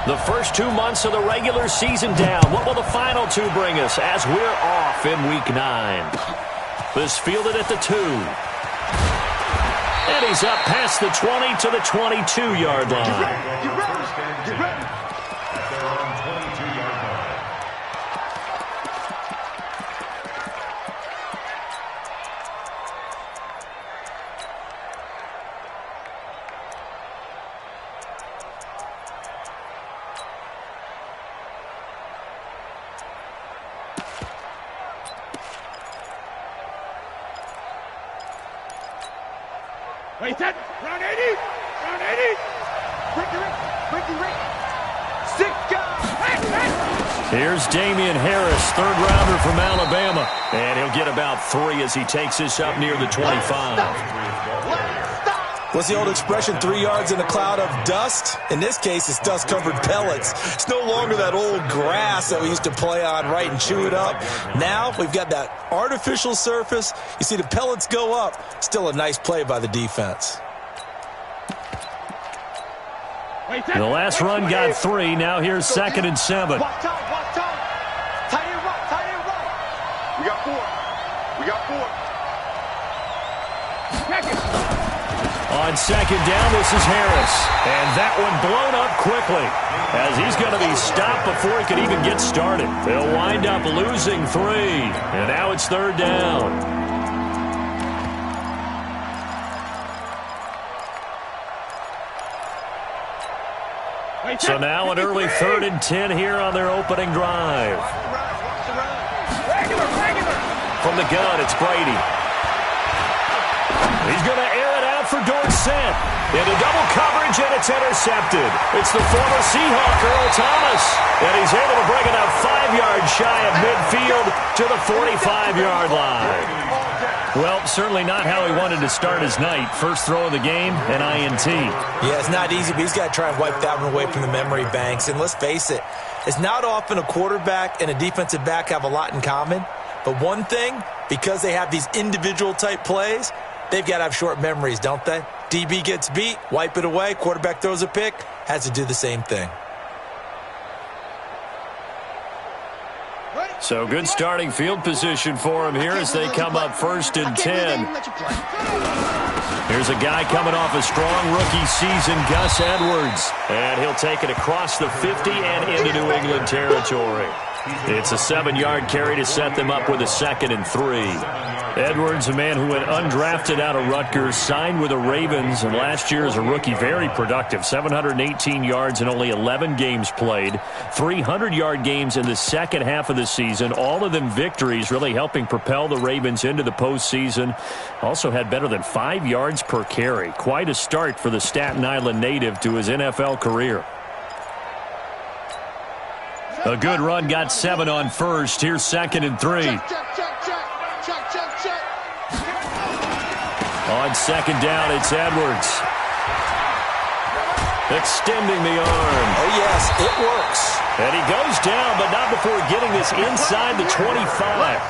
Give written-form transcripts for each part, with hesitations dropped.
The first 2 months of the regular season down. What will the final 2 bring us as we're off in Week 9? This fielded at the 2. And he's up past the 20 to the 22-yard line. Get ready. Get ready. Wait, set. Round 80. Round 80. Breaky, Rick. 6 guys. Here's Damian Harris, third-rounder from Alabama. And he'll get about 3 as he takes this up near the 25. What's the old expression, 3 yards in a cloud of dust? In this case, it's dust-covered pellets. It's no longer that old grass that we used to play on, right, and chew it up. Now we've got that artificial surface. You see the pellets go up. Still a nice play by the defense. The last run got 3. Now here's 2nd and 7. Watch time. Tight end right. We got 4. On 2nd down, this is Harris. And that one blown up quickly as he's going to be stopped before he can even get started. They'll wind up losing 3. And now it's 3rd down. So now an early 3rd and 10 here on their opening drive. From the gun, it's Brady. He's going to air it out for Dorsett. Into double coverage, and it's intercepted. It's the former Seahawk, Earl Thomas. And he's able to bring it up 5 yards shy of midfield to the 45-yard line. Well, certainly not how he wanted to start his night. First throw of the game, an INT. Yeah, it's not easy, but he's got to try and wipe that one away from the memory banks. And let's face it, it's not often a quarterback and a defensive back have a lot in common. But one thing, because they have these individual-type plays, they've got to have short memories, don't they? DB gets beat, wipe it away, quarterback throws a pick, has to do the same thing. So good starting field position for him here as they come up 1st and 10. Here's a guy coming off a strong rookie season, Gus Edwards. And he'll take it across the 50 and into New England territory. It's a 7-yard carry to set them up with a 2nd and 3. Edwards, a man who went undrafted out of Rutgers, signed with the Ravens, and last year as a rookie, very productive. 718 yards in only 11 games played. 300-yard games in the second half of the season. All of them victories, really helping propel the Ravens into the postseason. Also had better than 5 yards per carry. Quite a start for the Staten Island native to his NFL career. A good run, got 7 on first. Here's 2nd and 3. On 2nd down, it's Edwards. Extending the arm. Oh, yes, it works. And he goes down, but not before getting this inside the 25.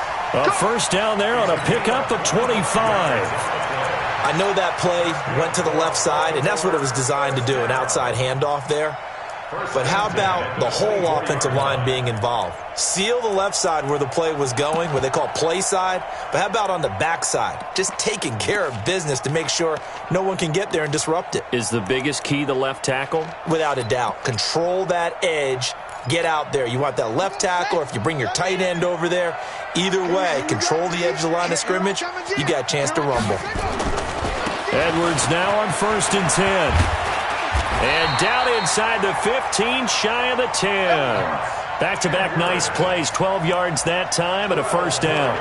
A first down there on a pickup of 25. I know that play went to the left side, and that's what it was designed to do, an outside handoff there. But how about the whole offensive line being involved? Seal the left side where the play was going, what they call play side. But how about on the back side? Just taking care of business to make sure no one can get there and disrupt it. Is the biggest key the left tackle? Without a doubt. Control that edge. Get out there. You want that left tackle, or if you bring your tight end over there, either way, control the edge of the line of scrimmage, you got a chance to rumble. Edwards now on 1st and 10. And down inside the 15, shy of the 10. Back-to-back nice plays, 12 yards that time and a first down.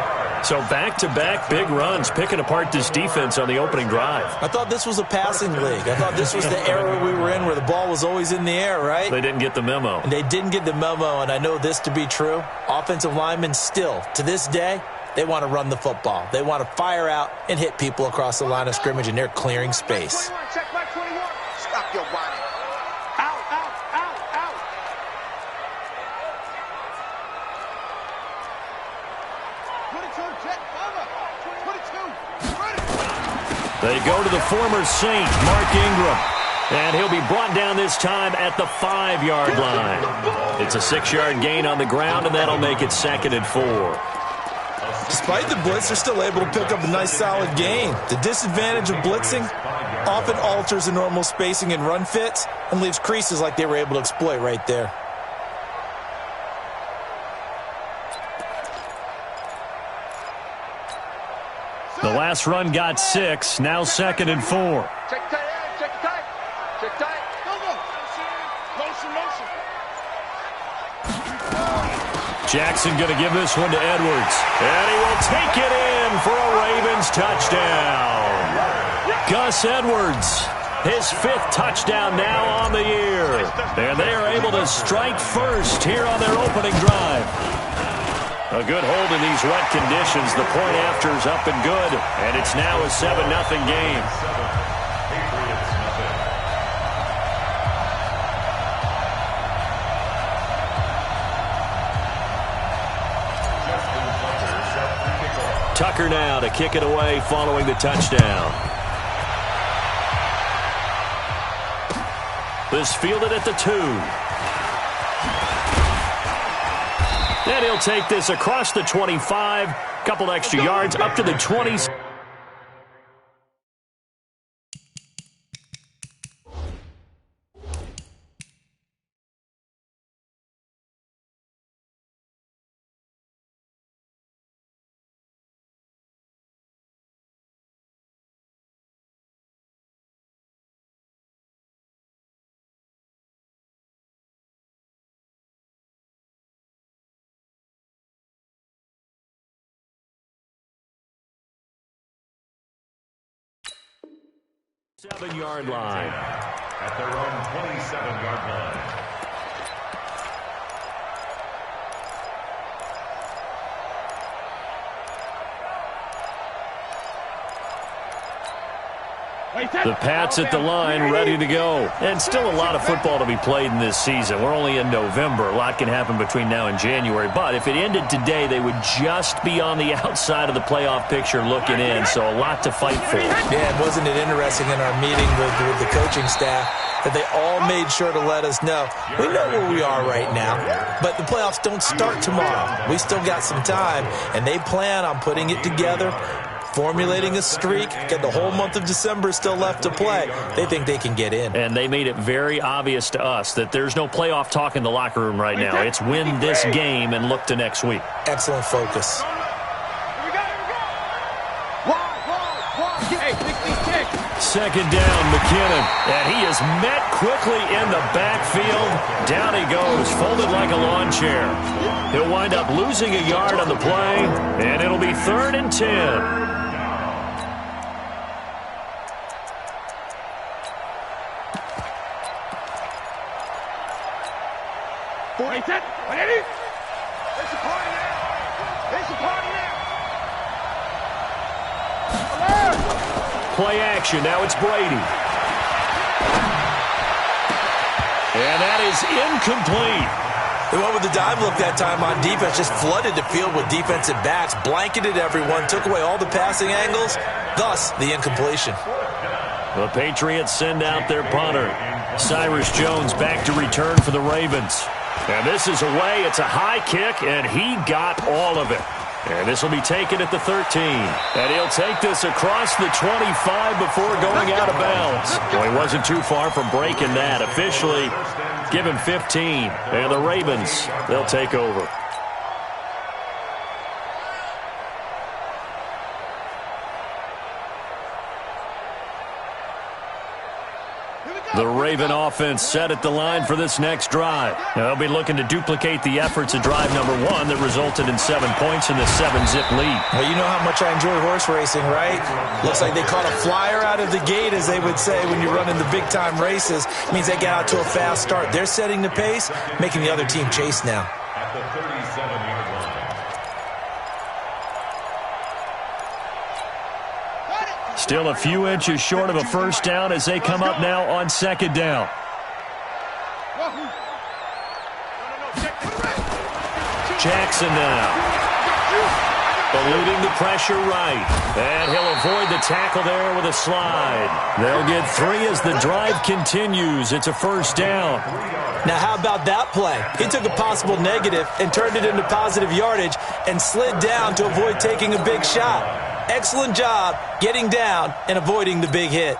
So back-to-back big runs, picking apart this defense on the opening drive. I thought this was a passing league. I thought this was the era we were in where the ball was always in the air, right? They didn't get the memo. And they didn't get the memo, and I know this to be true. Offensive linemen still, to this day, they want to run the football. They want to fire out and hit people across the line of scrimmage, and they're clearing space. Check back 21. Stop your body. Out. They go to the former Saint, Mark Ingram. And he'll be brought down this time at the 5-yard line. It's a 6-yard gain on the ground, and that'll make it 2nd and 4. Despite the blitz, they're still able to pick up a nice solid gain. The disadvantage of blitzing often alters the normal spacing and run fits and leaves creases like they were able to exploit right there. The last run got 6, now 2nd and 4. Check tight, check tight, check tight. Jackson going to give this one to Edwards. And he will take it in for a Ravens touchdown. Gus Edwards, his 5th touchdown now on the year. And they are able to strike first here on their opening drive. A good hold in these wet conditions. The point after is up and good. And it's now a 7-0 game. Tucker now to kick it away following the touchdown. This fielded at the 2. And he'll take this across the 25. Couple extra yards up to the 20. Seven-yard line. At their own 27-yard line. The Pats at the line, ready to go. And still a lot of football to be played in this season. We're only in November. A lot can happen between now and January. But if it ended today, they would just be on the outside of the playoff picture looking in. So a lot to fight for. Yeah, and wasn't it interesting in our meeting with the coaching staff that they all made sure to let us know, we know where we are right now, but the playoffs don't start tomorrow. We still got some time, and they plan on putting it together, formulating a streak, get the whole month of December still left to play. They think they can get in. And they made it very obvious to us that there's no playoff talk in the locker room right now. It's win this game and look to next week. Excellent focus. Second down, McKinnon. And he is met quickly in the backfield. Down he goes, folded like a lawn chair. He'll wind up losing a yard on the play, and it'll be 3rd and 10. Play action. Now it's Brady. And that is incomplete. They went with the dive look that time on defense, just flooded the field with defensive backs, blanketed everyone, took away all the passing angles, thus the incompletion. The Patriots send out their punter. Cyrus Jones back to return for the Ravens. And this is away. It's a high kick, and he got all of it. And this will be taken at the 13. And he'll take this across the 25 before going out of bounds. Well, he wasn't too far from breaking that. Officially, give him 15. And the Ravens, they'll take over. The Raven offense set at the line for this next drive. Now, they'll be looking to duplicate the efforts of drive number 1 that resulted in 7 points in the 7-zip lead. Well, you know how much I enjoy horse racing, right? Looks like they caught a flyer out of the gate, as they would say when you're running the big-time races. It means they get out to a fast start. They're setting the pace, making the other team chase now. At the 37-yard line. Still a few inches short of a first down as they come up now on second down. Jackson now. Eluding the pressure right. And he'll avoid the tackle there with a slide. They'll get 3 as the drive continues. It's a first down. Now, how about that play? He took a possible negative and turned it into positive yardage and slid down to avoid taking a big shot. Excellent job getting down and avoiding the big hit.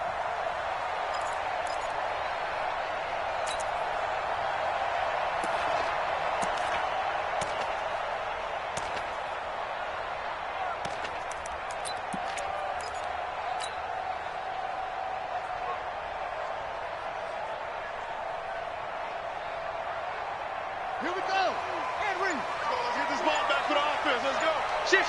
Here we go. Henry. Let's get this ball back for the offense. Let's go. Shit.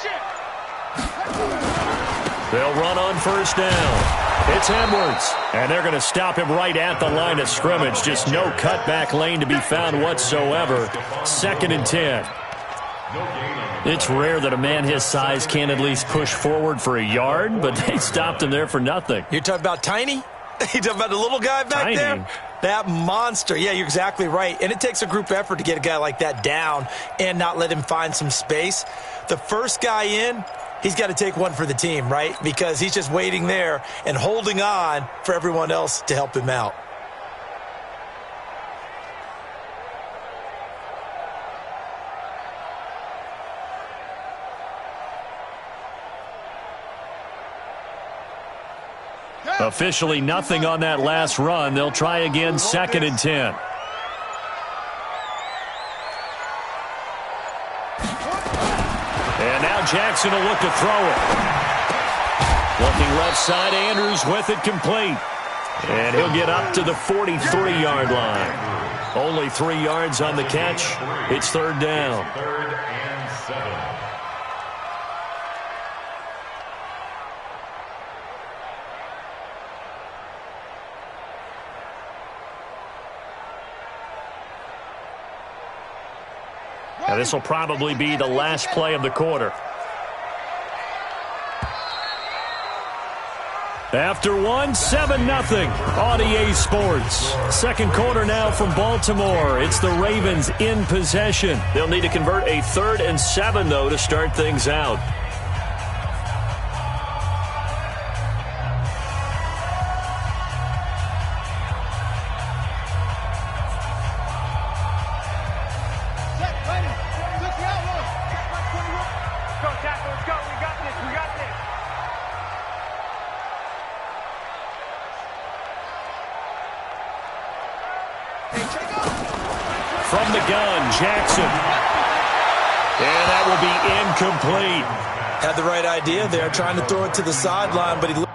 They'll run on first down. It's Edwards. And they're going to stop him right at the line of scrimmage. Just no cutback lane to be found whatsoever. 2nd and 10. It's rare that a man his size can't at least push forward for a yard, but they stopped him there for nothing. You're talking about Tiny? You talking about the little guy back Tiny. there? That monster. Yeah, you're exactly right. And it takes a group effort to get a guy like that down and not let him find some space. The first guy in, he's got to take one for the team, right? Because he's just waiting there and holding on for everyone else to help him out. Officially nothing on that last run. They'll try again, 2nd and 10. And now Jackson will look to throw it. Looking left side, Andrews with it complete. And he'll get up to the 43-yard line. Only 3 yards on the catch. It's 3rd down. 3rd and 7. Now this will probably be the last play of the quarter. After 1, 7-0 on EA Sports. 2nd quarter now from Baltimore. It's the Ravens in possession. They'll need to convert a 3rd and 7, though, to start things out. From the gun, Jackson. And that will be incomplete. Had the right idea there, trying to throw it to the sideline, but he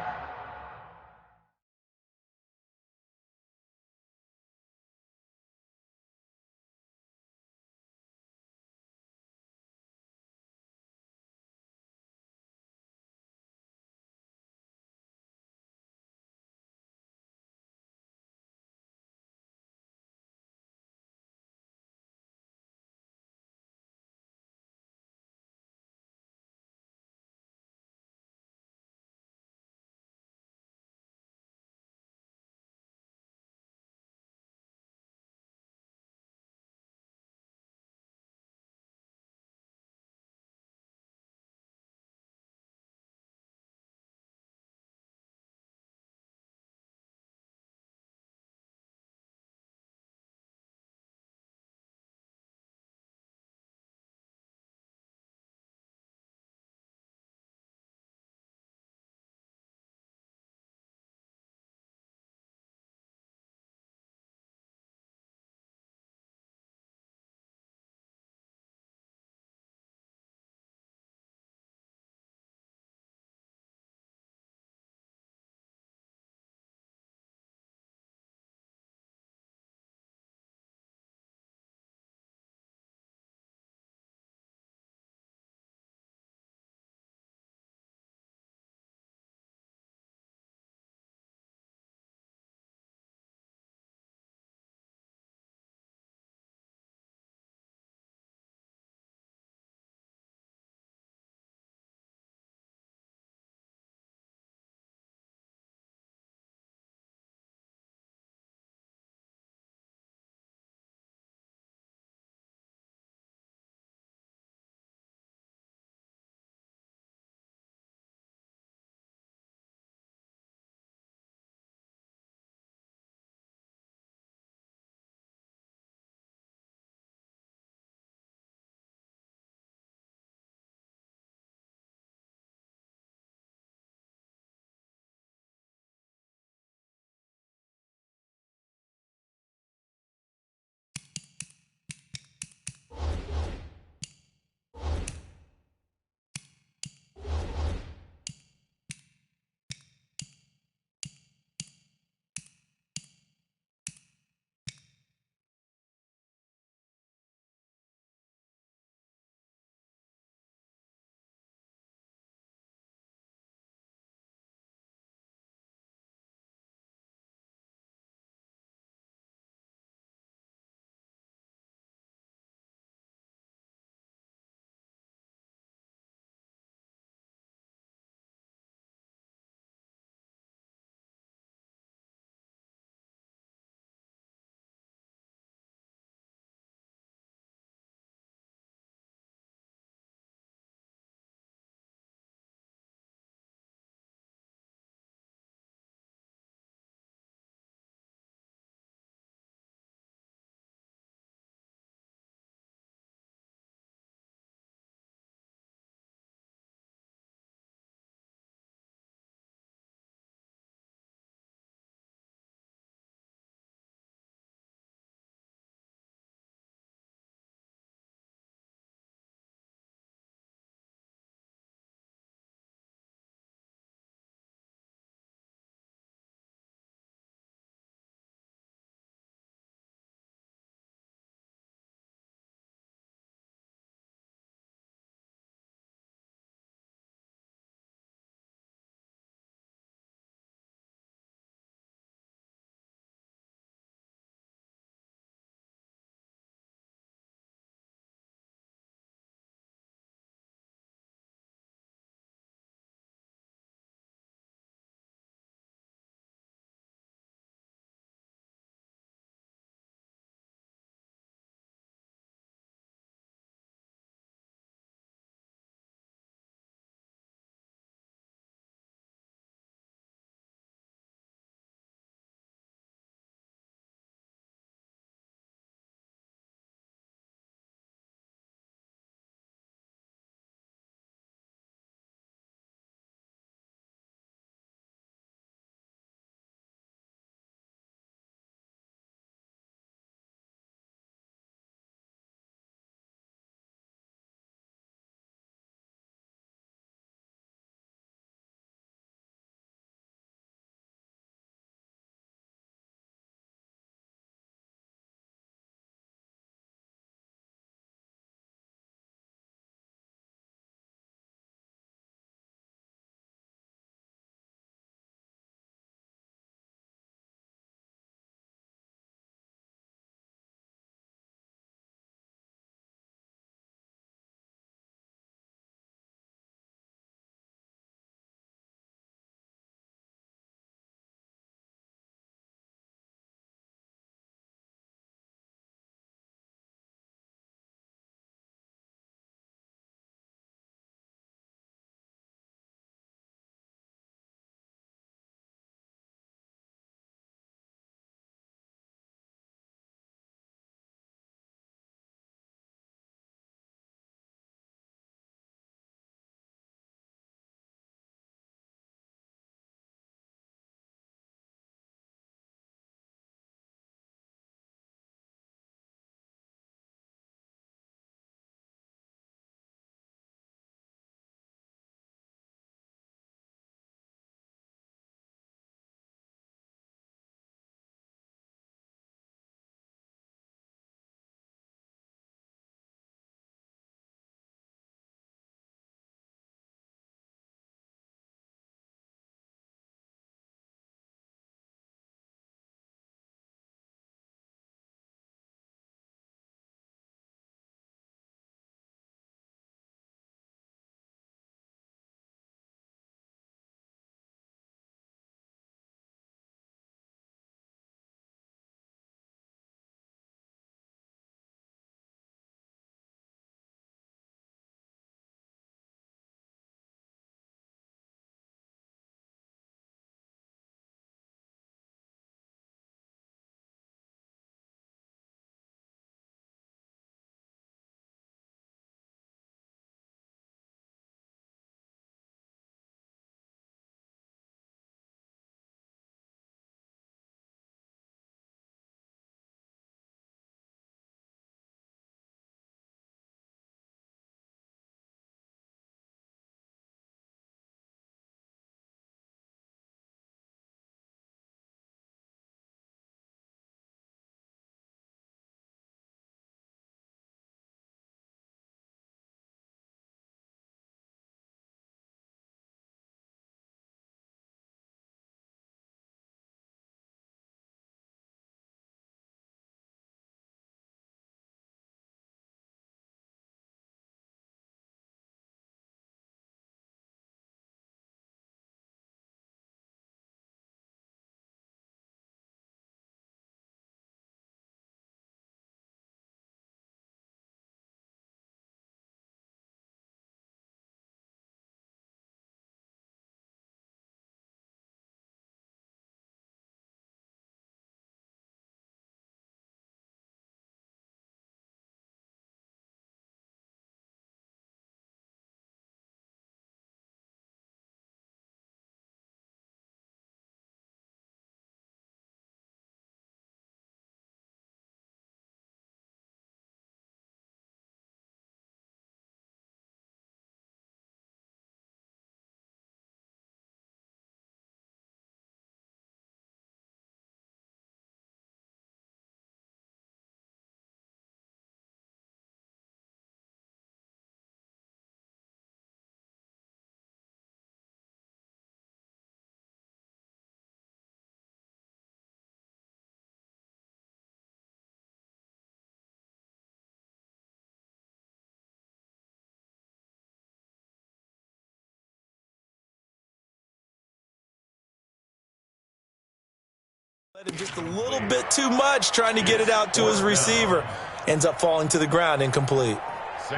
Just a little bit too much trying to get it out to his receiver. Ends up falling to the ground, incomplete.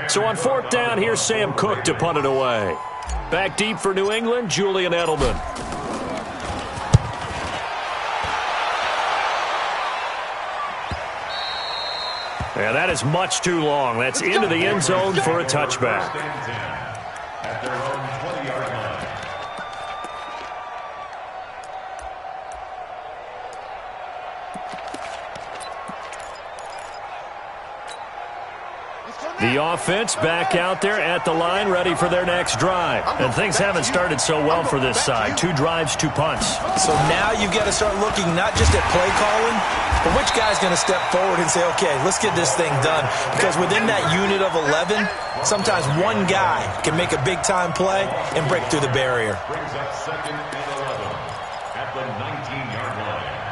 So on 4th down, here's Sam Cook to punt it away. Back deep for New England, Julian Edelman. And that is much too long. That's into the end zone for a touchback. At their own 20-yard line. The offense back out there at the line, ready for their next drive. And things haven't started so well for this side. 2 drives, 2 punts. So now you've got to start looking not just at play calling, but which guy's going to step forward and say, okay, let's get this thing done. Because within that unit of 11, sometimes one guy can make a big-time play and break through the barrier. Brings up 2nd and 11 at the 19-yard line.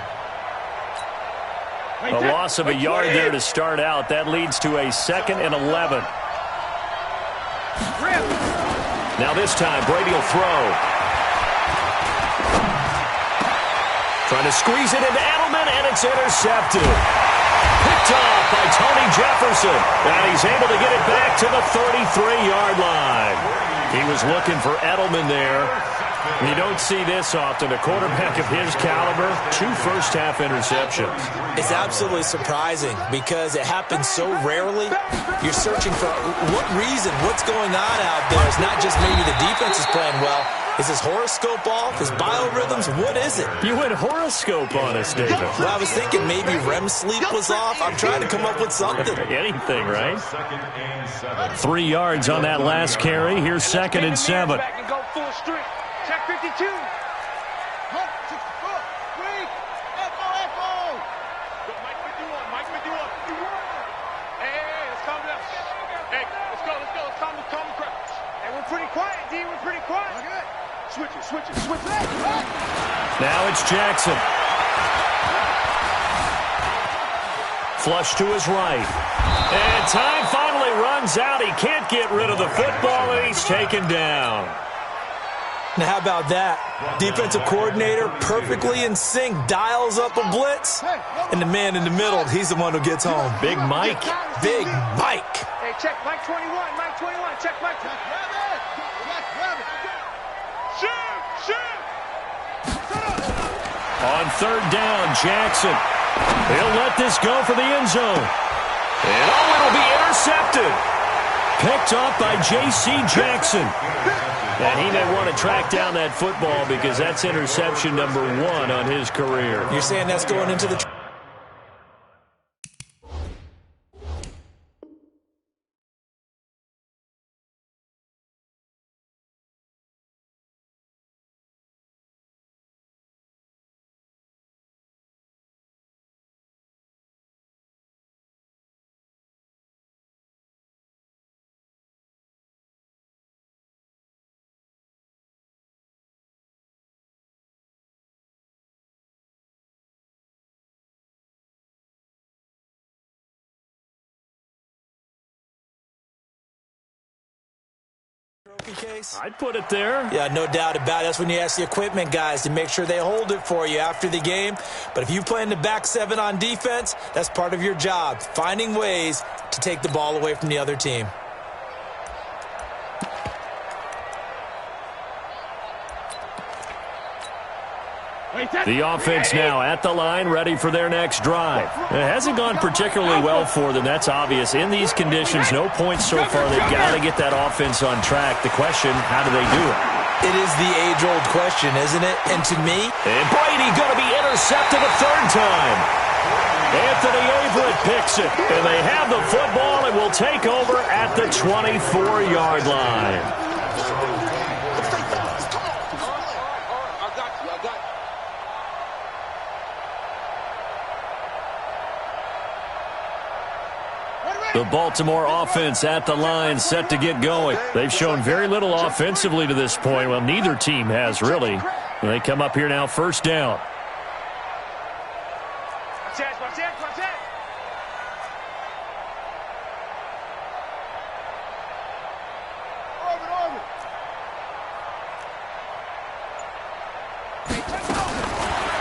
A loss of a yard there to start out. That leads to a 2nd and 11. Now this time, Brady will throw. Trying to squeeze it into Edelman, and it's intercepted. Picked off by Tony Jefferson. And he's able to get it back to the 33-yard line. He was looking for Edelman there. You don't see this often. A quarterback of his caliber, 2 first-half interceptions. It's absolutely surprising because it happens so rarely. You're searching for what reason, what's going on out there. It's not just maybe the defense is playing well. Is his horoscope off? His biorhythms? What is it? You went horoscope on us, David. Well, I was thinking maybe REM sleep was off. I'm trying to come up with something. Anything, right? 2nd and 7. 3 yards on that last carry. Here's 2nd and 7. Back and go full strength. Check 52. Switch it. Now it's Jackson. Flush to his right. And time finally runs out. He can't get rid of the football, and he's taken down. Now, how about that? Defensive coordinator perfectly in sync, dials up a blitz, and the man in the middle, he's the one who gets home. Big Mike. Big Mike. Hey, check Mike 21. Mike 21. Check Mike. On 3rd down, Jackson. He'll let this go for the end zone. And it'll be intercepted. Picked off by J.C. Jackson. And he may want to track down that football because that's interception number 1 on his career. You're saying that's going into the... case? I'd put it there. Yeah, no doubt about it. That's when you ask the equipment guys to make sure they hold it for you after the game. But if you play in the back 7 on defense, that's part of your job, finding ways to take the ball away from the other team. The offense now at the line, ready for their next drive. It hasn't gone particularly well for them. That's obvious. In these conditions, no points so far. They've got to get that offense on track. The question, how do they do it? It is the age-old question, isn't it? And to me... And Brady going to be intercepted a 3rd time. Anthony Averett picks it. And they have the football and will take over at the 24-yard line. The Baltimore offense at the line, set to get going. They've shown very little offensively to this point. Well, neither team has, really. They come up here now, 1st down.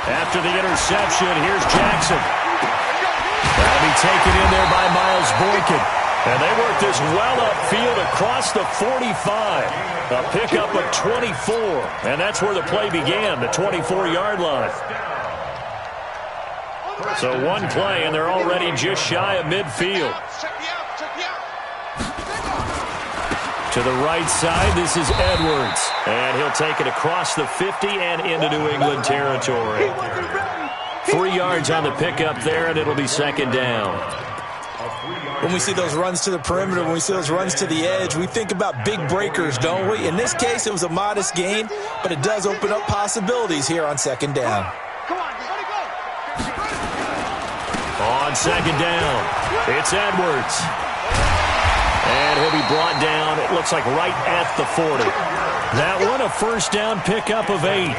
After the interception, here's Jackson. That'll be taken in there by Miles Boykin. And they work this well upfield across the 45. A pickup of 24. And that's where the play began, the 24-yard line. So one play, and they're already just shy of midfield. To the right side, this is Edwards. And he'll take it across the 50 and into New England territory. 3 yards on the pickup there, and it'll be second down. When we see those runs to the perimeter, when we see those runs to the edge, we think about big breakers, don't we? In this case, it was a modest gain, but it does open up possibilities here on second down. On second down, it's Edwards. And he'll be brought down, it looks like right at the 40. That one, a first down pickup of 8.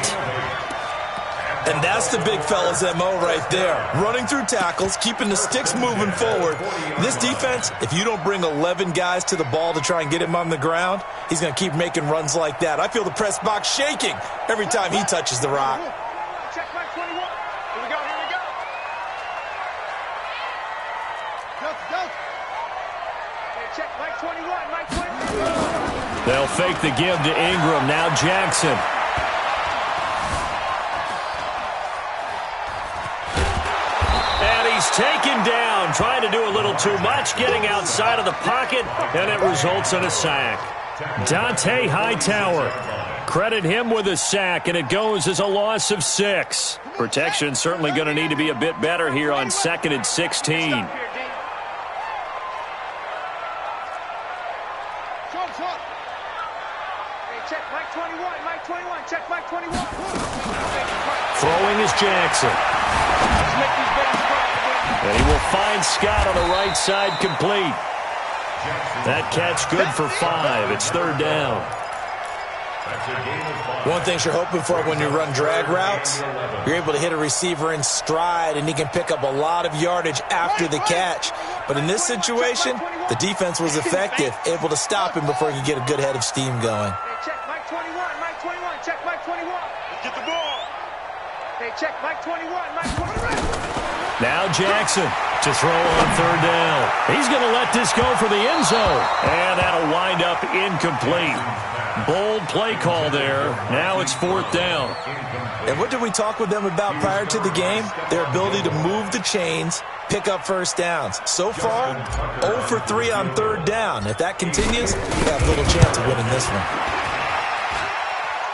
And that's the big fella's MO right there. Running through tackles, keeping the sticks moving forward. This defense, if you don't bring 11 guys to the ball to try and get him on the ground, he's going to keep making runs like that. I feel the press box shaking every time he touches the rock. Check Mike 21. Here we go, here we go. Go. Hey, check Mike 21, Mike 21. They'll fake the give to Ingram. Now Jackson. He's taken down, trying to do a little too much, getting outside of the pocket, and it results in a sack. Dante Hightower. Credit him with a sack, and it goes as a loss of 6. Protection certainly going to need to be a bit better here on 2nd and 16. Hey, check Mike 21, Mike 21, check Mike 21. Throwing is Jackson. Let's make these babies cry. And he will find Scott on the right side complete. That catch good for 5. It's third down. One thing you're hoping for when you run drag routes, you're able to hit a receiver in stride, and he can pick up a lot of yardage after the catch. But in this situation, the defense was effective, able to stop him before he could get a good head of steam going. Hey, check Mike 21, Mike 21, check Mike 21. Get the ball. Hey, check Mike 21, Mike 21. Now Jackson to throw on third down. He's going to let this go for the end zone. And that'll wind up incomplete. Bold play call there. Now it's fourth down. And what did we talk with them about prior to the game? Their ability to move the chains, pick up first downs. So far, 0 for 3 on third down. If that continues, they have little chance of winning this one.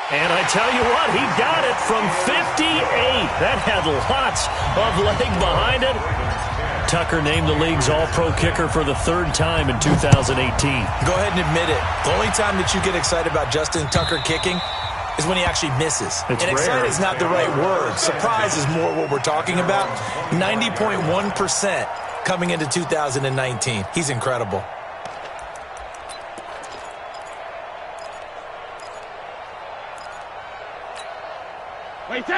And I tell you what, he got it from 58. That had lots of leg behind it. Tucker named the league's all-pro kicker for the 3rd time in 2018. Go ahead and admit it. The only time that you get excited about Justin Tucker kicking is when he actually misses. It's and excited is not the right word. Surprise is more what we're talking about. 90.1% coming into 2019. He's incredible.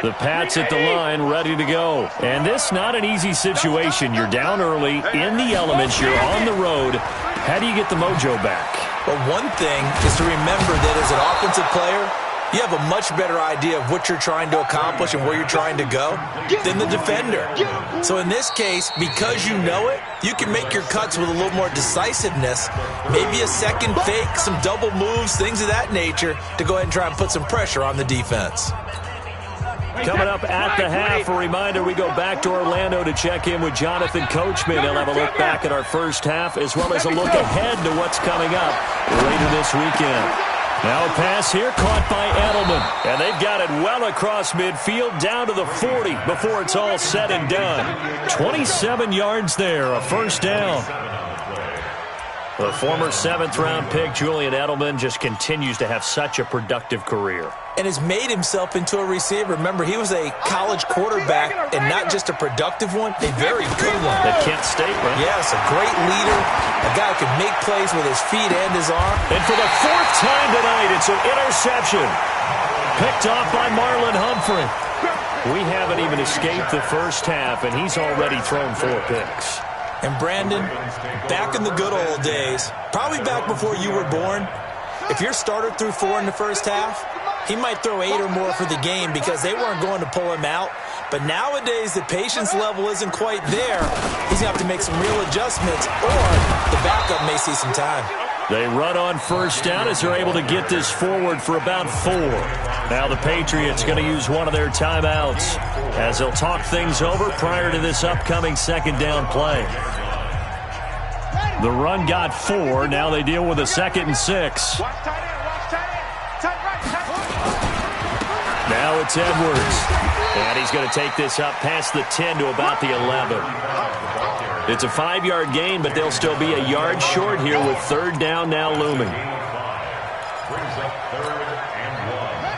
The Pats at the line, ready to go. And this not an easy situation. You're down early, in the elements, you're on the road. How do you get the mojo back? Well, one thing is to remember that as an offensive player, you have a much better idea of what you're trying to accomplish and where you're trying to go than the defender. So in this case, because you know it, you can make your cuts with a little more decisiveness, maybe a second fake, some double moves, things of that nature, to go ahead and try and put some pressure on the defense. Coming up at the half, a reminder, we go back to Orlando to check in with Jonathan Coachman. He'll have a look back at our first half as well as a look ahead to what's coming up later this weekend. Now a pass here caught by Edelman. And they've got it well across midfield down to the 40 before it's all said and done. 27 yards there, a first down. The former 7th-round pick, Julian Edelman, just continues to have such a productive career. And has made himself into a receiver. Remember, he was a college quarterback, and not just a productive one, a very good one. At Kent State, right? Yes, a great leader, a guy who can make plays with his feet and his arm. And for the 4th time tonight, it's an interception. Picked off by Marlon Humphrey. We haven't even escaped the first half, and he's already thrown 4 picks. And Brandon, back in the good old days, probably back before you were born, if your starter threw 4 in the first half, he might throw 8 or more for the game because they weren't going to pull him out. But nowadays, the patience level isn't quite there. He's going to have to make some real adjustments, or the backup may see some time. They run on first down as they're able to get this forward for about 4. Now the Patriots going to use one of their timeouts as they'll talk things over prior to this upcoming second down play. The run got 4. Now they deal with a 2nd and 6. Now it's Edwards. And he's going to take this up past the 10 to about the 11. It's a 5-yard gain, but they'll still be a yard short here with third down now looming. Brings up 3rd and 1.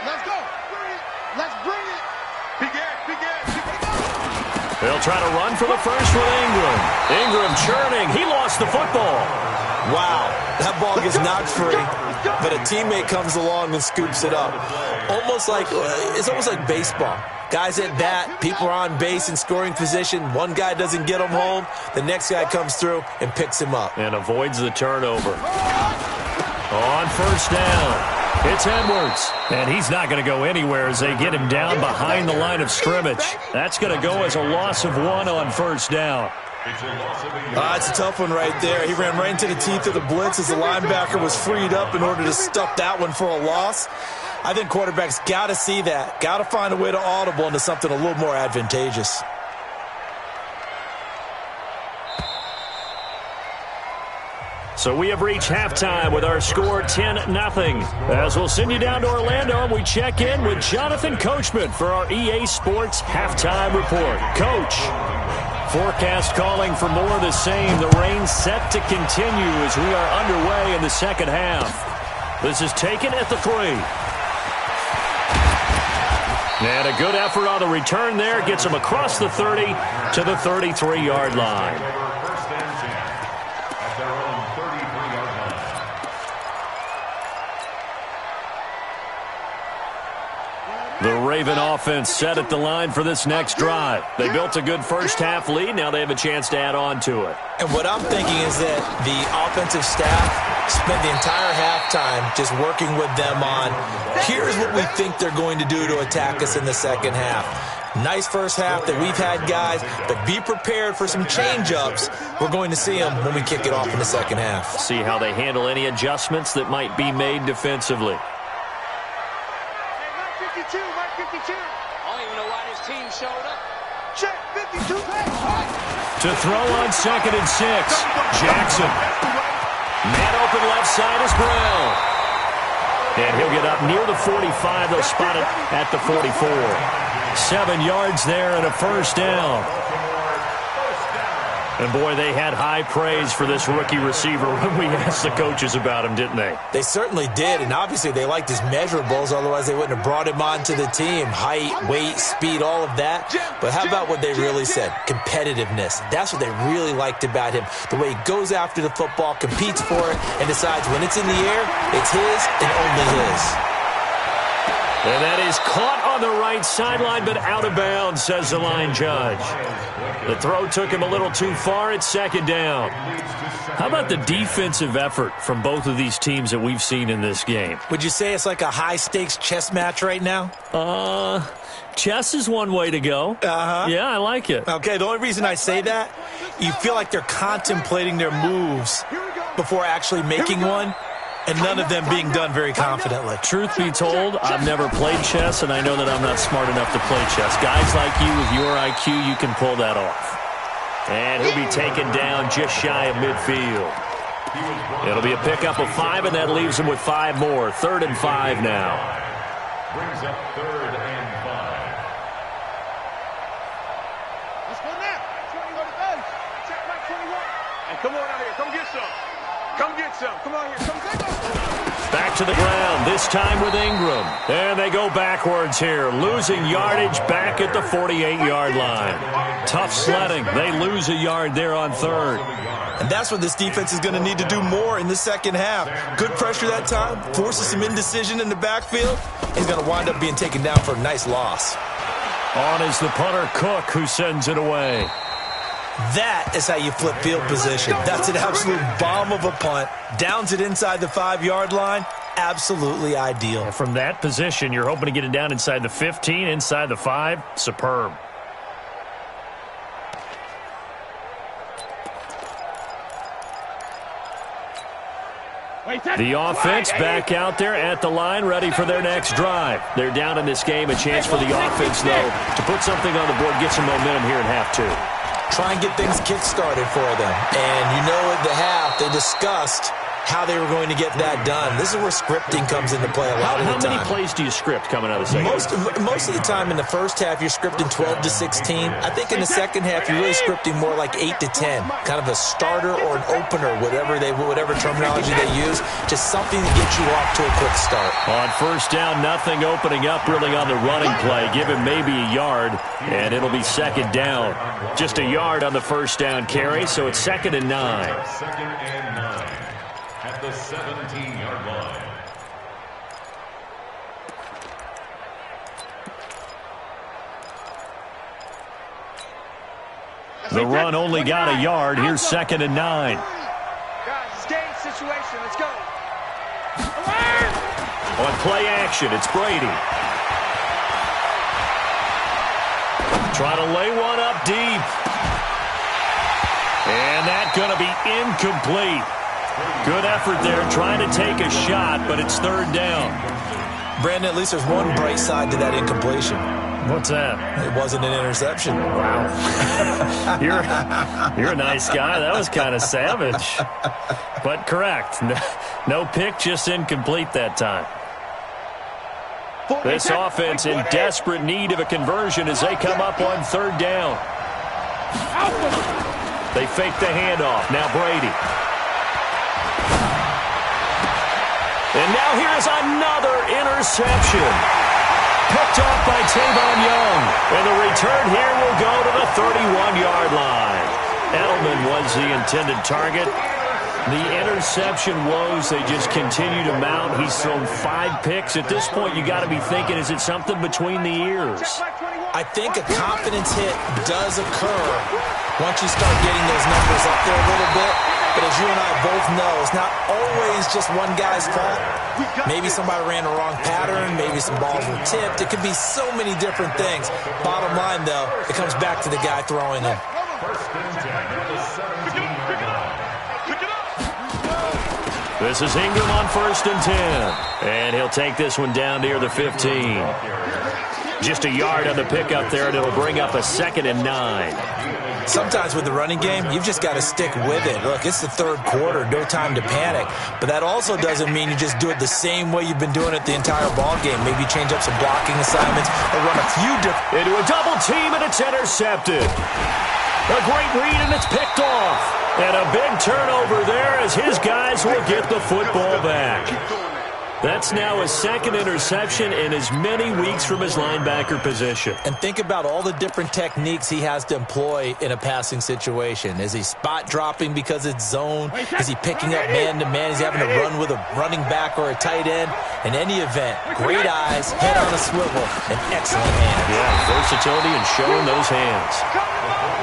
Let's go. Let's bring it. They'll try to run for the first with Ingram. Ingram churning. He lost the football. Wow, that ball gets knocked free, but a teammate comes along and scoops it up. It's almost like baseball. Guys at bat, people are on base in scoring position. One guy doesn't get him home. The next guy comes through and picks him up. And avoids the turnover. On first down, it's Edwards. And he's not going to go anywhere as they get him down behind the line of scrimmage. That's going to go as a loss of 1 on first down. It's a tough one right there. He ran right into the teeth of the blitz as the linebacker was freed up in order to stuff that one for a loss. I think quarterbacks got to see that. Got to find a way to audible into something a little more advantageous. So we have reached halftime with our score 10-0. As we'll send you down to Orlando and we check in with Jonathan Coachman for our EA Sports Halftime Report. Coach, forecast calling for more of the same. The rain set to continue as we are underway in the second half. This is taken at the 3. And a good effort on the return there. Gets him across the 30 to the 33-yard line. First and 10 at their own 33-yard line. The Raven offense set at the line for this next drive. They built a good first-half lead. Now they have a chance to add on to it. And what I'm thinking is that the offensive staff spent the entire halftime just working with them on, here's what we think they're going to do to attack us in the second half. Nice first half that we've had, guys, but be prepared for some change-ups. We're going to see them when we kick it off in the second half. See how they handle any adjustments that might be made defensively. Mike 52. I don't even know why this team showed up. Check 52. To throw on 2nd and 6. Jackson. Man open left side is Brown. And he'll get up near the 45. They'll spot it at the 44. 7 yards there and a first down. And, boy, they had high praise for this rookie receiver when we asked the coaches about him, didn't they? They certainly did, and obviously they liked his measurables, otherwise they wouldn't have brought him onto the team. Height, weight, speed, all of that. But how about what they really said? Competitiveness. That's what they really liked about him. The way he goes after the football, competes for it, and decides when it's in the air, it's his and only his. And that is caught on the right sideline, but out of bounds, says the line judge. The throw took him a little too far. It's second down. How about the defensive effort from both of these teams that we've seen in this game? Would you say it's like a high-stakes chess match right now? Chess is one way to go. Uh-huh. Yeah, I like it. Okay, the only reason I say that, you feel like they're contemplating their moves before actually making one, and none of them being done very confidently. Truth be told, I've never played chess, and I know that I'm not smart enough to play chess. Guys like you with your IQ, you can pull that off. And he'll be taken down just shy of midfield. It'll be a pickup of 5, and that leaves him with 5 more. 3rd and 5 now. Brings up 3rd and 5. Let's go now. Check Mike 21. Hey, come on out here. Come get some. Come get some. Come on here. Come get some. Back to the ground, this time with Ingram. And they go backwards here, losing yardage back at the 48-yard line. Tough sledding. They lose a yard there on 3rd. And that's what this defense is going to need to do more in the second half. Good pressure that time, forces some indecision in the backfield. He's going to wind up being taken down for a nice loss. On is the punter, Cook, who sends it away. That is how you flip field position. That's an absolute bomb of a punt. Downs it inside the 5-yard line. absolutely ideal. And from that position, you're hoping to get it down inside the 15, inside the 5. Superb. The offense back out there at the line, ready for their next drive. They're down in this game. A chance for the offense, though, to put something on the board, get some momentum here in half 2. Try and get things kick-started for them. And you know at the half, they discussed how they were going to get that done. This is where scripting comes into play a lot of the time. How many plays do you script coming out of the second? Most of the time in the first half, you're scripting 12 to 16. I think in the second half, you're really scripting more like 8 to 10. Kind of a starter or an opener, whatever terminology they use. Just something to get you off to a quick start. On first down, nothing opening up really on the running play. Give him maybe a yard, and it'll be second down. Just a yard on the first down carry, so it's 2nd and 9. Second and 9 at the 17-yard line. The run only got a yard. Here's 2nd and 9. Guys, it's game situation. Let's go. On play action, it's Brady. Trying to lay one up deep. And that's going to be incomplete. Good effort there, trying to take a shot, but it's 3rd down. Brandon, at least there's one bright side to that incompletion. What's that? It wasn't an interception. Wow. You're a nice guy. That was kind of savage. But correct. No pick, just incomplete that time. This offense in desperate need of a conversion as they come up on 3rd down. They fake the handoff. Now Brady. And now here's another interception. Picked off by Tavon Young. And the return here will go to the 31-yard line. Edelman was the intended target. The interception woes, they just continue to mount. He's thrown 5 picks. At this point, you got to be thinking, is it something between the ears? I think a confidence hit does occur once you start getting those numbers up there a little bit. But as you and I both know, it's not always just one guy's fault. Maybe somebody ran the wrong pattern. Maybe some balls were tipped. It could be so many different things. Bottom line, though, it comes back to the guy throwing them. This is Ingram on 1st and 10. And he'll take this one down near the 15. Just a yard on the pickup there, and it'll bring up a 2nd and 9. Sometimes with the running game, you've just got to stick with it. Look, it's the 3rd quarter, no time to panic. But that also doesn't mean you just do it the same way you've been doing it the entire ball game. Maybe change up some blocking assignments or run a few different... Into a double team, and it's intercepted. A great read, and it's picked off. And a big turnover there as his guys will get the football back. That's now his 2nd interception in as many weeks from his linebacker position. And think about all the different techniques he has to employ in a passing situation. Is he spot dropping because it's zone? Is he picking up man-to-man? Is he having to run with a running back or a tight end? In any event, great eyes, head on a swivel, and excellent hands. Yeah, versatility and showing those hands.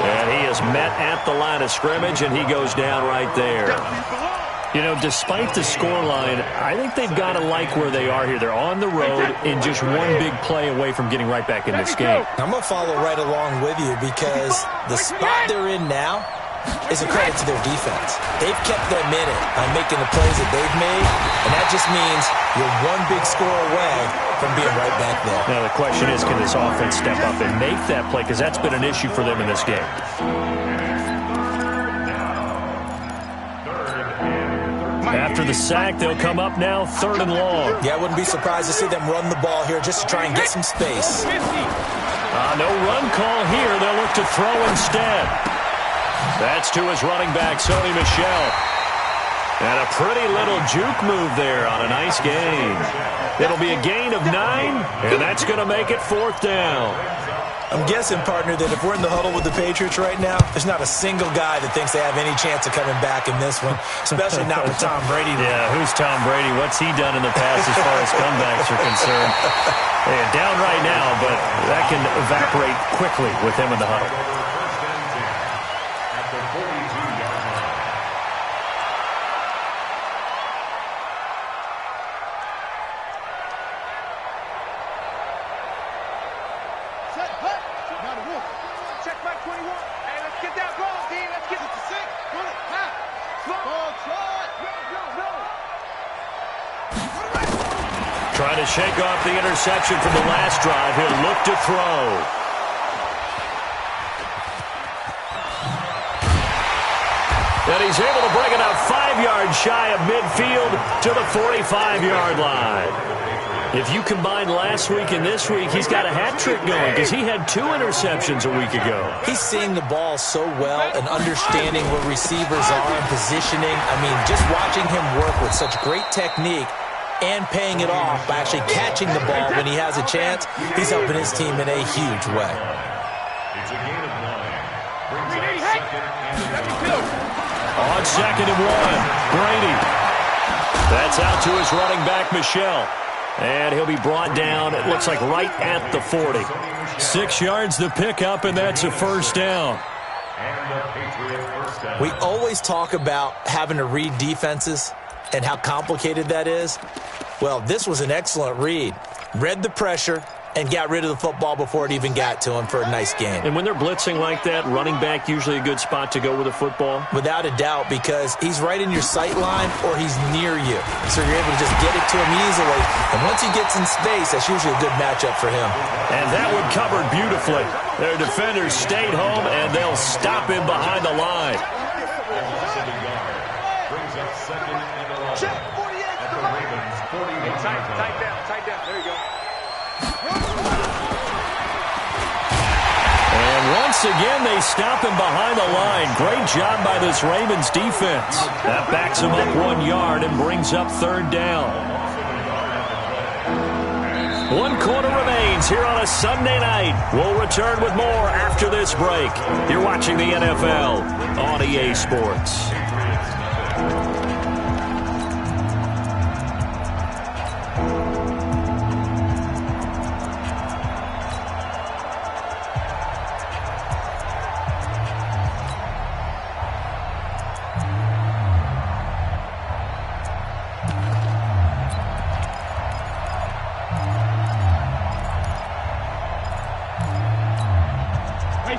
And he is met at the line of scrimmage, and he goes down right there. You know, despite the scoreline, I think they've got to like where they are here. They're on the road and just one big play away from getting right back in this game. I'm going to follow right along with you because the spot they're in now is a credit to their defense. They've kept them in it by making the plays that they've made, and that just means you're one big score away from being right back there. Now the question is, can this offense step up and make that play? Because that's been an issue for them in this game. After the sack, they'll come up now 3rd and long. Yeah, I wouldn't be surprised to see them run the ball here just to try and get some space. No run call here. They'll look to throw instead. That's to his running back, Sony Michel. And a pretty little juke move there on a nice gain. It'll be a gain of 9, and that's going to make it 4th down. I'm guessing, partner, that if we're in the huddle with the Patriots right now, there's not a single guy that thinks they have any chance of coming back in this one, especially not with Tom Brady. Yeah, who's Tom Brady? What's he done in the past as far as comebacks are concerned? Down right now, but that can evaporate quickly with him in the huddle. Trying to shake off the interception from the last drive. He'll look to throw. And he's able to bring it out 5 yards shy of midfield to the 45-yard line. If you combine last week and this week, he's got a hat trick going because he had 2 interceptions a week ago. He's seeing the ball so well and understanding where receivers are and positioning. I mean, just watching him work with such great technique and paying it off by actually catching the ball when he has a chance, he's helping his team in a huge way. It's a gain of 9. Brings up second and 2. On 2nd and 1, Brady. That's out to his running back, Michelle. And he'll be brought down, it looks like, right at the 40. 6 yards to pick up, and that's a first down. We always talk about having to read defenses and how complicated that is. Well, this was an excellent read. Read the pressure and got rid of the football before it even got to him for a nice gain. And when they're blitzing like that, running back usually a good spot to go with a football? Without a doubt, because he's right in your sight line or he's near you. So you're able to just get it to him easily. And once he gets in space, that's usually a good matchup for him. And that one covered beautifully. Their defenders stayed home, and they'll stop him behind the line. Brings up second and 11. Check 48. At the Ravens' 48. Tight down. There you go. And once again, they stop him behind the line. Great job by this Ravens defense. That backs him up 1 yard and brings up 3rd down. 1 quarter remains here on a Sunday night. We'll return with more after this break. You're watching the NFL on EA Sports.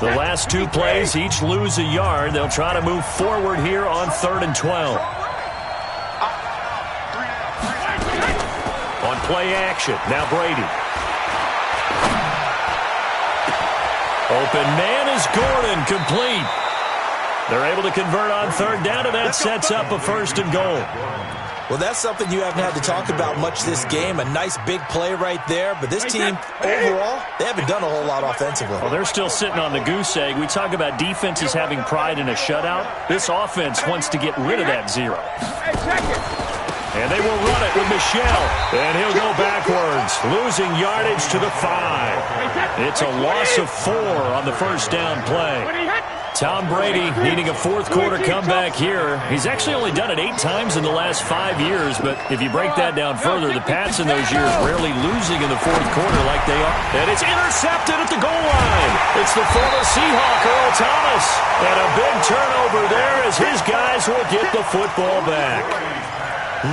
The last 2 plays each lose a yard. They'll try to move forward here on 3rd and 12. On play action, now Brady. Open man is Gordon, complete. They're able to convert on 3rd down, and that sets up a 1st and goal. Well, that's something you haven't had to talk about much this game. A nice big play right there. But this team, overall, they haven't done a whole lot offensively. Well, they're still sitting on the goose egg. We talk about defenses having pride in a shutout. This offense wants to get rid of that 0. And they will run it with Michelle. And he'll go backwards, losing yardage to the 5. It's a loss of 4 on the 1st down play. Tom Brady needing a 4th quarter comeback here. He's actually only done it 8 times in the last 5 years, but if you break that down further, the Pats in those years rarely losing in the 4th quarter like they are. And it's intercepted at the goal line. It's the former Seahawk, Earl Thomas. And a big turnover there as his guys will get the football back.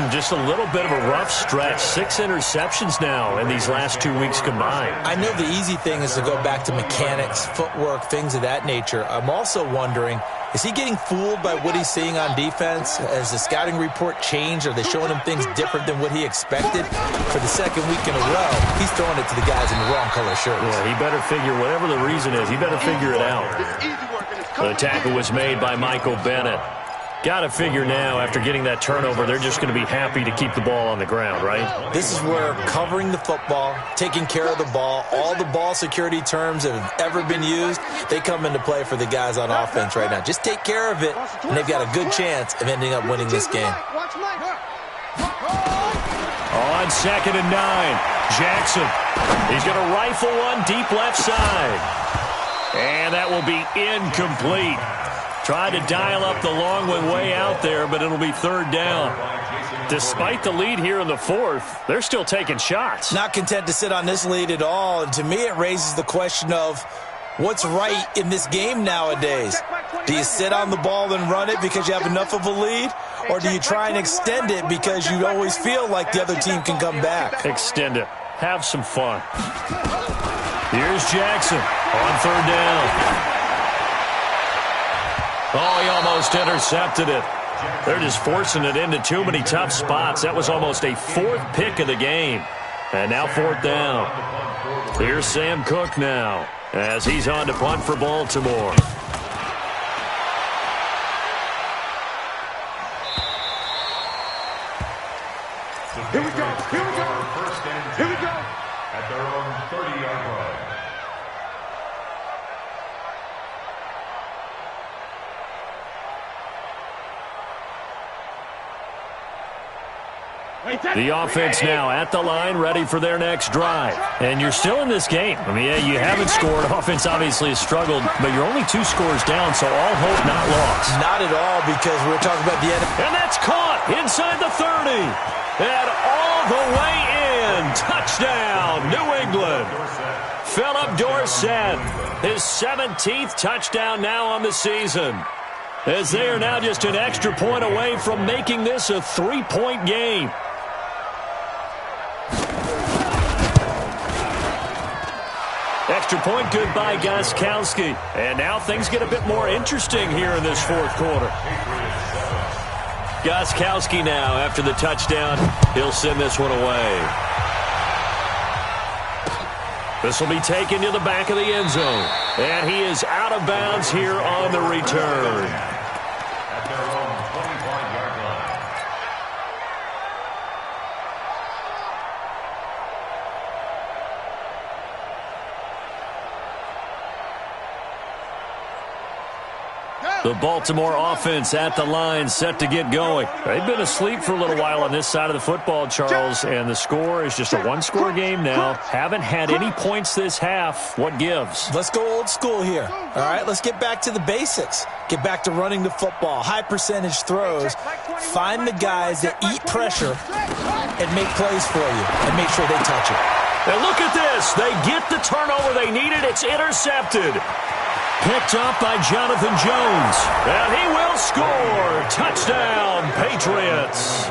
Just a little bit of a rough stretch. 6 interceptions now in these last 2 weeks combined. I know the easy thing is to go back to mechanics, footwork, things of that nature. I'm also wondering, is he getting fooled by what he's seeing on defense? Has the scouting report changed? Are they showing him things different than what he expected? For the 2nd week in a row, he's throwing it to the guys in the wrong color shirts. Yeah, he better figure, whatever the reason is, he better figure it out. The tackle was made by Michael Bennett. Got to figure now, after getting that turnover, they're just going to be happy to keep the ball on the ground, right? This is where covering the football, taking care of the ball, all the ball security terms that have ever been used, they come into play for the guys on offense right now. Just take care of it, and they've got a good chance of ending up winning this game. On 2nd and 9, Jackson. He's going to rifle one deep left side. And that will be incomplete. Tried to dial up the long one way out there, but it'll be 3rd down. Despite the lead here in the 4th, they're still taking shots. Not content to sit on this lead at all. And to me, it raises the question of what's right in this game nowadays. Do you sit on the ball and run it because you have enough of a lead? Or do you try and extend it because you always feel like the other team can come back? Extend it. Have some fun. Here's Jackson on 3rd down. Oh, he almost intercepted it. They're just forcing it into too many tough spots. That was almost a 4th pick of the game. And now 4th down. Here's Sam Cook now as he's on to punt for Baltimore. Here we go. Here we go. First and 10 Here we go. at their own 30-yard line. The offense now at the line, ready for their next drive. And you're still in this game. I mean, yeah, you haven't scored. Offense obviously has struggled, but you're only 2 scores down, so all hope not lost. Not at all, because we're talking about the end. And that's caught inside the 30. And all the way in. Touchdown, New England. Philip Dorsett, his 17th touchdown now on the season, as they are now just an extra point away from making this a 3-point game. Extra point good by Gostkowski. And now things get a bit more interesting here in this 4th quarter. Gostkowski now, after the touchdown, he'll send this one away. This will be taken to the back of the end zone. And he is out of bounds here on the return. At their own 25-yard line. The Baltimore offense at the line, set to get going. They've been asleep for a little while on this side of the football, Charles, and the score is just a 1-score game now. Haven't had any points this half. What gives? Let's go old school here. All right, let's get back to the basics. Get back to running the football, high percentage throws. Find the guys that eat pressure and make plays for you and make sure they touch it. And look at this. They get the turnover they needed. It's intercepted. Picked up by Jonathan Jones. And he will score. Touchdown, Patriots.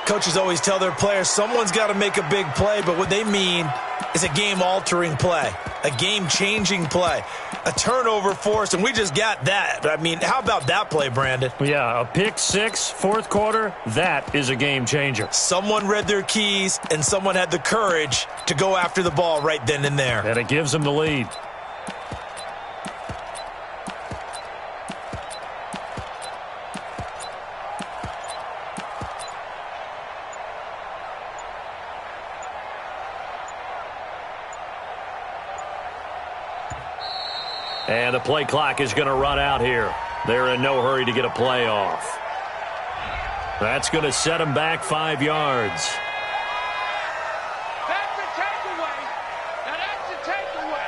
Coaches always tell their players someone's got to make a big play, but what they mean is a game-altering play, a game-changing play, a turnover force, and we just got that. I mean, how about that play, Brandon? Yeah, a pick 6, 4th quarter, that is a game changer. Someone read their keys, and someone had the courage to go after the ball right then and there. And it gives them the lead. And the play clock is going to run out here. They're in no hurry to get a play off. That's going to set them back 5 yards. That's the takeaway. Now that's the takeaway.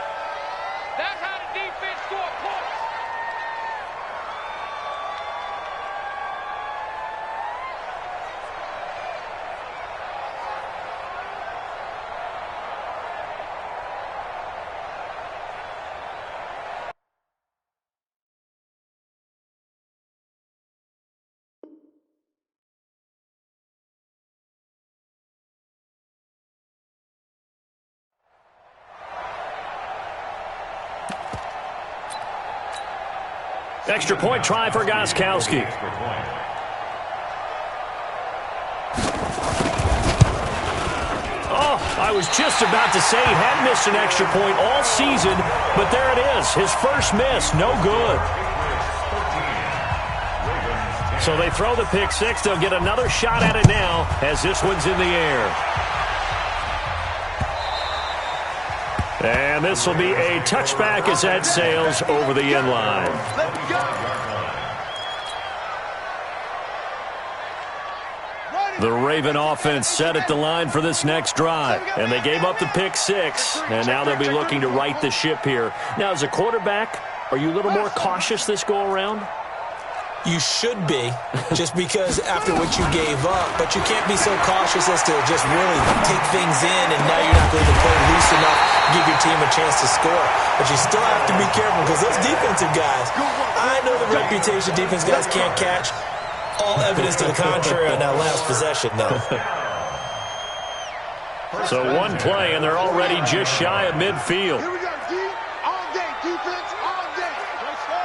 That's how the defense score points. Extra point try for Gostkowski. Oh, I was just about to say he hadn't missed an extra point all season, but there it is. His first miss, no good. So they throw the pick 6. They'll get another shot at it now as this one's in the air. And this will be a touchback as that sails over the end line. The Raven offense set at the line for this next drive. And they gave up the pick 6. And now they'll be looking to right the ship here. Now, as a quarterback, are you a little more cautious this go-around? You should be, just because after what you gave up, but you can't be so cautious as to just really take things in, and now you're not going to play loose enough to give your team a chance to score. But you still have to be careful, because those defensive guys, I know the reputation defense guys can't catch. All evidence to the contrary on that last possession, though. So one play, and they're already just shy of midfield. Here we go, D. All day, defense, all day. Let's go.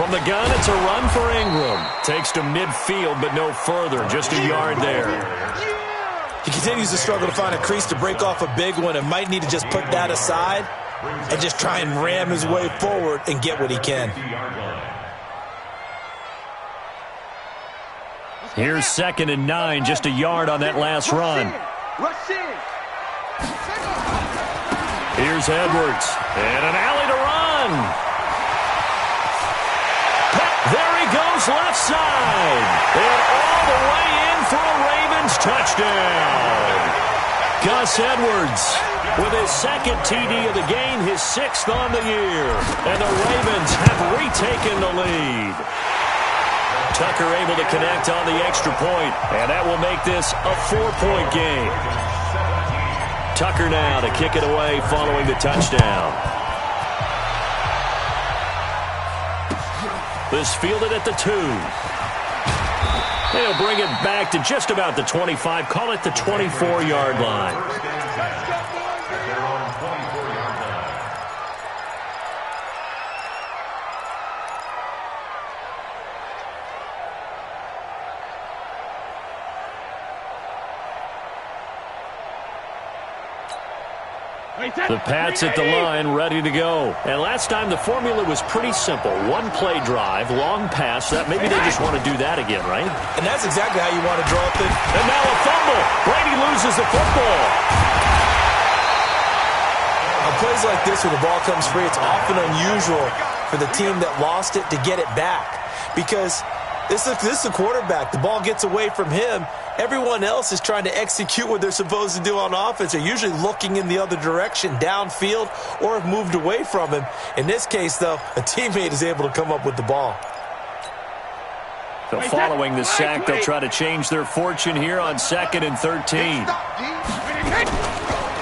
From the gun, it's a run for Ingram. Takes to midfield, but no further. Just a yard there. He continues to struggle to find a crease to break off a big one and might need to just put that aside and just try and ram his way forward and get what he can. Here's 2nd and 9, just a yard on that last run. Here's Edwards, and an alley to run. There he goes, left side, and all the way in for a Ravens touchdown. Gus Edwards with his 2nd TD of the game, his 6th on the year, and the Ravens have retaken the lead. Tucker able to connect on the extra point, and that will make this a 4-point game. Tucker now to kick it away following the touchdown. This fielded at the 2. They'll bring it back to just about the 25, call it the 24-yard line. The Pats at the line, ready to go. And last time the formula was pretty simple. One play drive, long pass. That maybe they just want to do that again, right? And that's exactly how you want to draw things. And now a fumble. Brady loses the football. On plays like this where the ball comes free, it's often unusual for the team that lost it to get it back. Because this is the quarterback. The ball gets away from him. Everyone else is trying to execute what they're supposed to do on offense. They're usually looking in the other direction, downfield, or have moved away from him. In this case, though, a teammate is able to come up with the ball. So following the sack, they'll try to change their fortune here on 2nd and 13.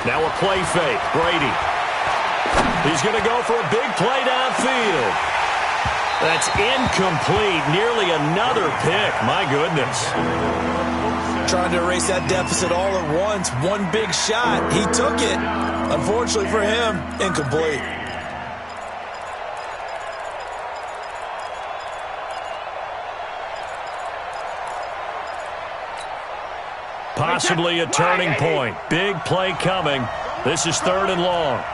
Now a play fake. Brady. He's going to go for a big play downfield. That's incomplete. Nearly another pick. My goodness. Trying to erase that deficit all at once. One big shot. He took it. Unfortunately for him, incomplete. Possibly a turning point. Big play coming. This is 3rd and long.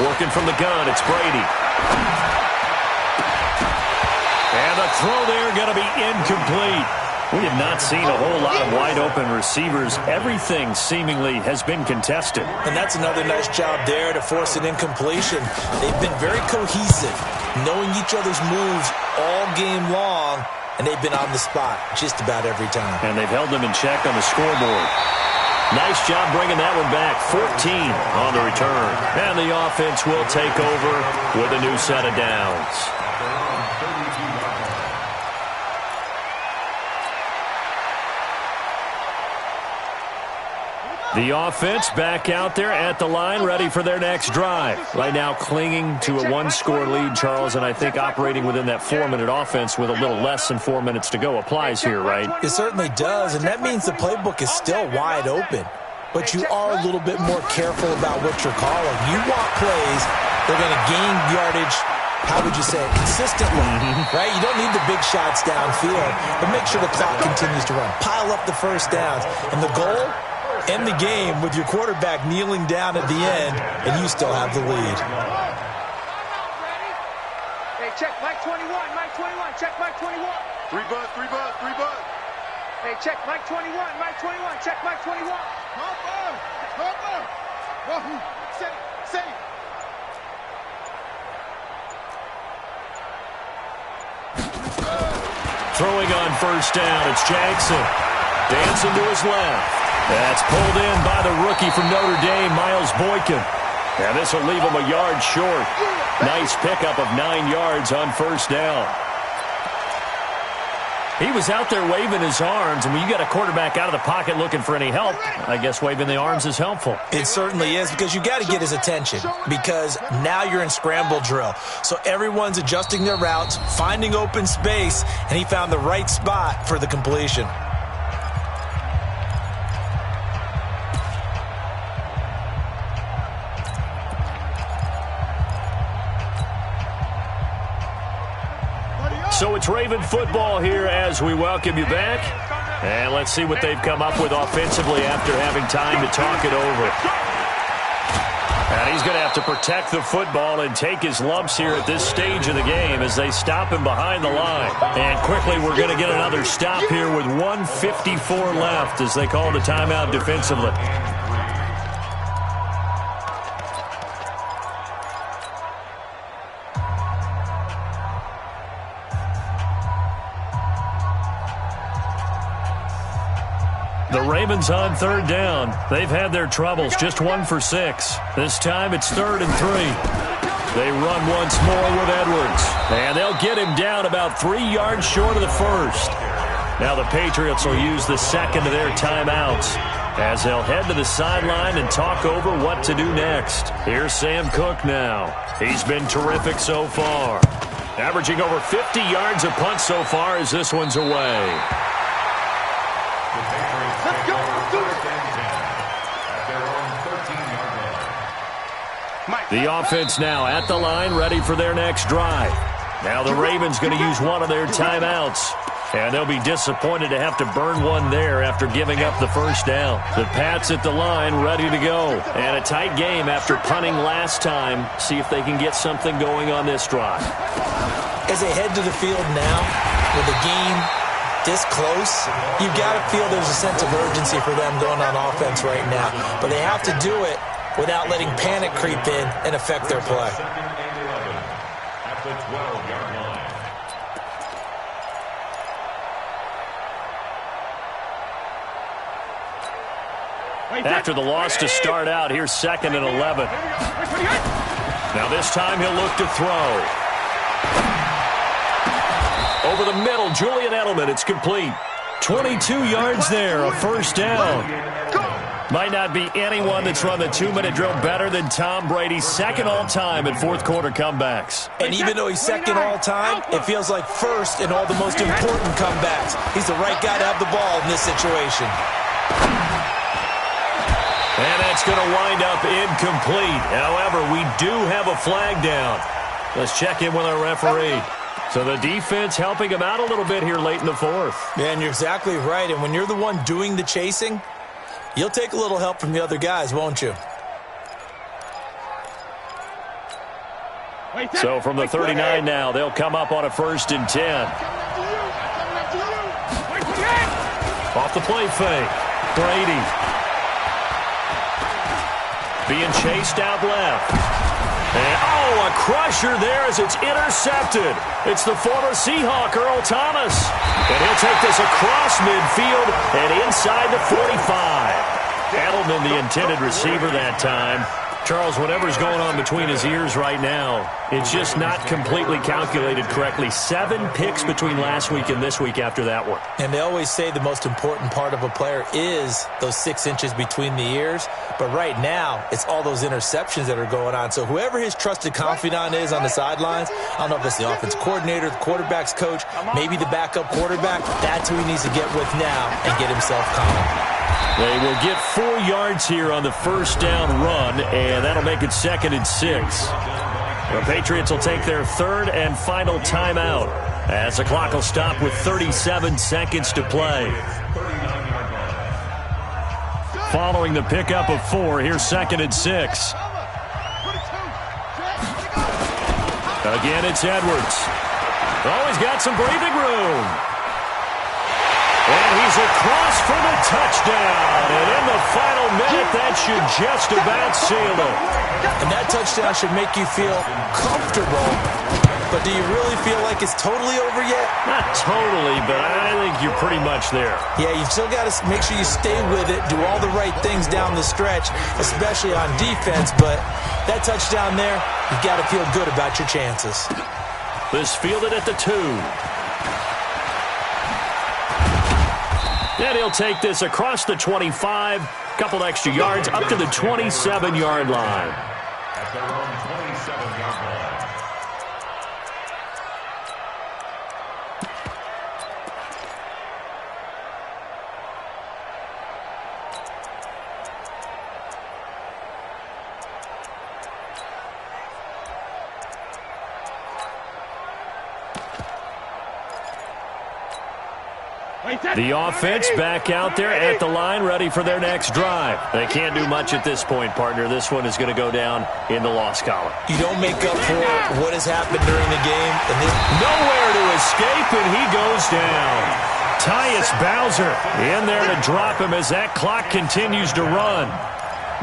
Working from the gun, it's Brady. And the throw there going to be incomplete. We have not seen a whole lot of wide-open receivers. Everything seemingly has been contested. And that's another nice job there to force an incompletion. They've been very cohesive, knowing each other's moves all game long, and they've been on the spot just about every time. And they've held them in check on the scoreboard. Nice job bringing that one back. 14 on the return. And the offense will take over with a new set of downs. The offense back out there at the line, ready for their next drive. Right now clinging to a 1-score lead, Charles, and I think operating within that 4-minute offense with a little less than 4 minutes to go applies here, right? It certainly does, and that means the playbook is still wide open. But you are a little bit more careful about what you're calling. You want plays that are going to gain yardage, how would you say it, consistently, right? You don't need the big shots downfield, but make sure the clock continues to run. Pile up the first downs. And the goal? End the game with your quarterback kneeling down at the end, and you still have the lead. Hey, check Mike 21, Mike 21, check Mike 21. 3 bud. Hey, check Mike 21, Mike 21, check Mike 21. Say. Throwing on first down, it's Jackson. Dancing to his left. That's pulled in by the rookie from Notre Dame, Miles Boykin. And this will leave him a yard short. Nice pickup of 9 yards on first down. He was out there waving his arms, and when you got a quarterback out of the pocket looking for any help, I guess waving the arms is helpful. It certainly is, because you got to get his attention, because now you're in scramble drill. So everyone's adjusting their routes, finding open space, and he found the right spot for the completion. So it's Raven football here as we welcome you back. And let's see what they've come up with offensively after having time to talk it over. And he's going to have to protect the football and take his lumps here at this stage of the game as they stop him behind the line. And quickly we're going to get another stop here with 1:54 left as they call the timeout defensively. The Ravens on third down. They've had their troubles, just 1 for 6. This time it's 3rd and 3. They run once more with Edwards. And they'll get him down about 3 yards short of the first. Now the Patriots will use the second of their timeouts as they'll head to the sideline and talk over what to do next. Here's Sam Cook now. He's been terrific so far. Averaging over 50 yards a punt so far as this one's away. The offense now at the line, ready for their next drive. Now the Ravens going to use one of their timeouts. And they'll be disappointed to have to burn one there after giving up the first down. The Pats at the line, ready to go. And a tight game after punting last time. See if they can get something going on this drive. As they head to the field now, with the game this close, you've got to feel there's a sense of urgency for them going on offense right now. But they have to do it without letting panic creep in and affect their play. At the 12-yard line. After the loss to start out, here's 2nd and 11. Now this time he'll look to throw. Over the middle, Julian Edelman, it's complete. 22 yards there, a first down. Might not be anyone that's run the 2-minute drill better than Tom Brady, second all-time in fourth-quarter comebacks. And even though he's second all-time, it feels like first in all the most important comebacks. He's the right guy to have the ball in this situation. And that's going to wind up incomplete. However, we do have a flag down. Let's check in with our referee. So the defense helping him out a little bit here late in the fourth. Man, you're exactly right. And when you're the one doing the chasing, you'll take a little help from the other guys, won't you? So from the 39 now, they'll come up on a 1st and 10. Off the play fake. Brady. Being chased out left. And, oh, a crusher there as it's intercepted. It's the former Seahawk, Earl Thomas. And he'll take this across midfield and inside the 45. Edelman, the intended receiver that time. Charles, whatever's going on between his ears right now, it's just not completely calculated correctly. 7 picks between last week and this week after that one. And they always say the most important part of a player is those 6 inches between the ears. But right now, it's all those interceptions that are going on. So whoever his trusted confidant is on the sidelines, I don't know if it's the offense coordinator, the quarterback's coach, maybe the backup quarterback, that's who he needs to get with now and get himself calm. They will get 4 yards here on the first down run, and that'll make it 2nd and 6. The Patriots will take their 3rd and final timeout as the clock will stop with 37 seconds to play. Following the pickup of 4, here's 2nd and 6. Again, it's Edwards. Oh, he's got some breathing room. And he's across for the touchdown. And in the final minute, that should just about seal it. And that touchdown should make you feel comfortable. But do you really feel like it's totally over yet? Not totally, but I think you're pretty much there. Yeah, you've still got to make sure you stay with it, do all the right things down the stretch, especially on defense. But that touchdown there, you've got to feel good about your chances. This fielded at the 2. And he'll take this across the 25, couple extra yards, up to the 27-yard line. At their own 27-yard line. The offense back out there at the line, ready for their next drive. They can't do much at this point, partner. This one is going to go down in the loss column. You don't make up for what has happened during the game. Nowhere to escape, and he goes down. Tyus Bowser in there to drop him as that clock continues to run.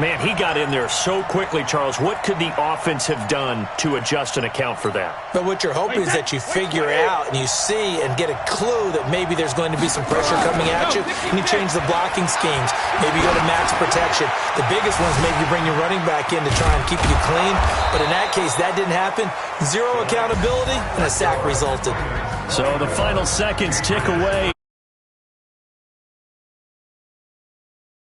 Man, he got in there so quickly, Charles. What could the offense have done to adjust and account for that? But what you're hoping is that you figure out and you see and get a clue that maybe there's going to be some pressure coming at you, and you change the blocking schemes. Maybe go to max protection. The biggest one is maybe bring your running back in to try and keep you clean. But in that case, that didn't happen. Zero accountability, and a sack resulted. So the final seconds tick away.